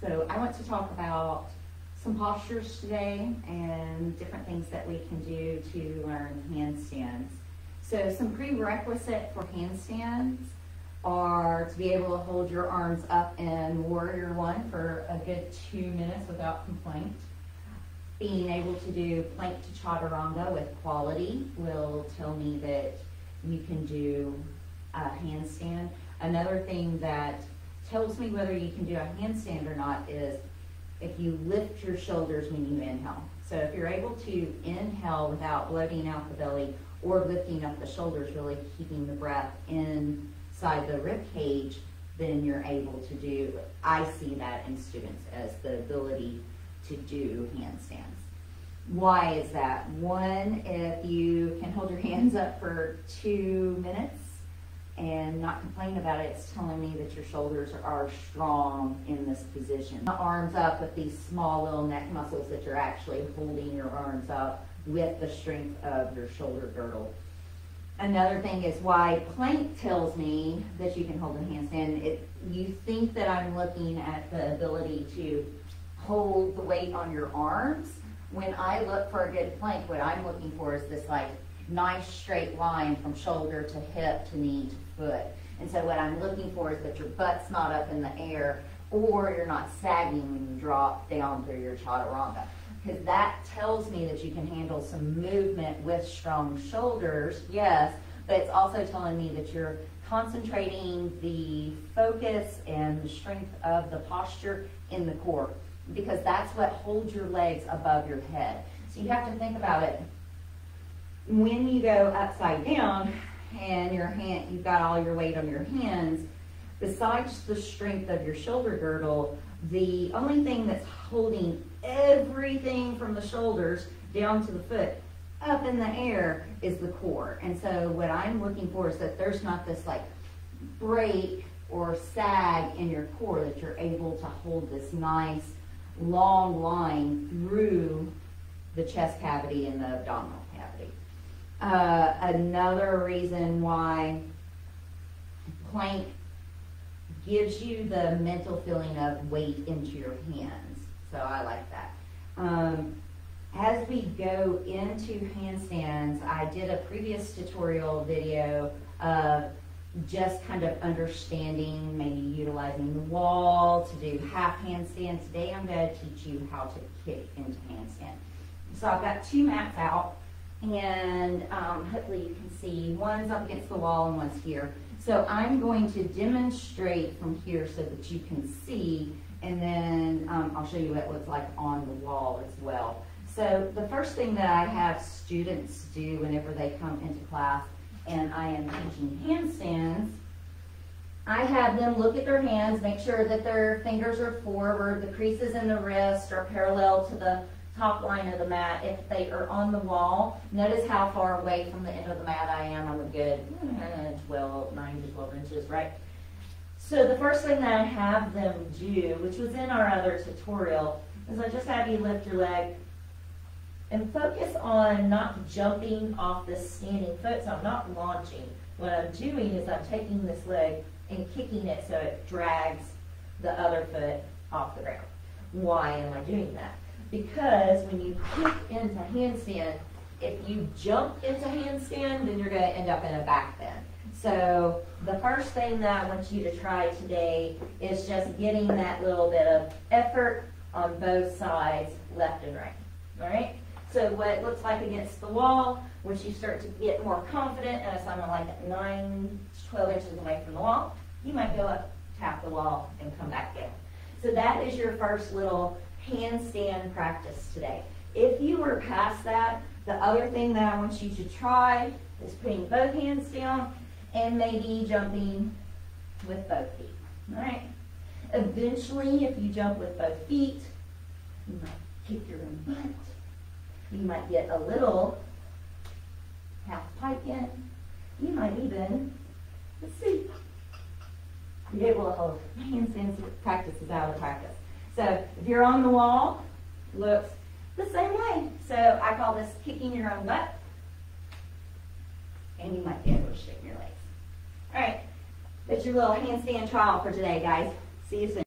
So I want to talk about some postures today and different things that we can do to learn handstands. So some prerequisite for handstands are to be able to hold your arms up in Warrior One for a good 2 minutes without complaint. Being able to do plank to chaturanga with quality will tell me that you can do a handstand. Another thing that tells me whether you can do a handstand or not is if you lift your shoulders when you inhale. So if you're able to inhale without bloating out the belly or lifting up the shoulders, really keeping the breath inside the rib cage, then you're able to do, I see that in students as the ability to do handstands. Why is that? One, if you can hold your hands up for 2 minutes and not complain about it, it's telling me that your shoulders are strong in this position. The arms up with these small little neck muscles that you're actually holding your arms up with the strength of your shoulder girdle. Another thing is why plank tells me that you can hold a handstand. You think that I'm looking at the ability to hold the weight on your arms. When I look for a good plank, what I'm looking for is this like nice straight line from shoulder to hip to knee to foot. And so what I'm looking for is that your butt's not up in the air or you're not sagging when you drop down through your chaturanga. Because that tells me that you can handle some movement with strong shoulders, yes, but it's also telling me that you're concentrating the focus and the strength of the posture in the core, because that's what holds your legs above your head. So you have to think about it. When you go upside down and you've got all your weight on your hands, besides the strength of your shoulder girdle, the only thing that's holding everything from the shoulders down to the foot up in the air is the core. And so what I'm looking for is that there's not this like break or sag in your core, that you're able to hold this nice long line through the chest cavity and the abdominal cavity. Another reason why plank gives you the mental feeling of weight into your hands. So I like that. As we go into handstands, I did a previous tutorial video of just kind of understanding, maybe utilizing the wall to do half handstand. Today I'm going to teach you how to kick into handstand. So I've got 2 mats out, and hopefully you can see one's up against the wall and one's here. So I'm going to demonstrate from here so that you can see, and then I'll show you what it looks like on the wall as well. So the first thing that I have students do whenever they come into class and I am teaching handstands, I have them look at their hands, make sure that their fingers are forward, the creases in the wrist are parallel to the top line of the mat. If they are on the wall, notice how far away from the end of the mat I am. I'm a good 9 to 12 inches, right? So the first thing that I have them do, which was in our other tutorial, is I just have you lift your leg and focus on not jumping off this standing foot. So I'm not launching. What I'm doing is I'm taking this leg and kicking it so it drags the other foot off the ground. Why am I doing that? Because when you kick into handstand, if you jump into handstand, then you're going to end up in a back bend. So the first thing that I want you to try today is just getting that little bit of effort on both sides, left and right. All right? So what it looks like against the wall, once you start to get more confident, and as I'm like 9 to 12 inches away from the wall, you might go up, tap the wall, and come back down. So that is your first little handstand practice today. If you were past that, the other thing that I want you to try is putting both hands down and maybe jumping with both feet. All right? Eventually, if you jump with both feet, you might kick your own butt. You might get a little half pike in. You might even, let's see, be able to hold handstand practice is out of practice. So if you're on the wall, looks the same way. So I call this kicking your own butt. And you might be able to straighten your legs. All right, that's your little handstand trial for today, guys. See you soon.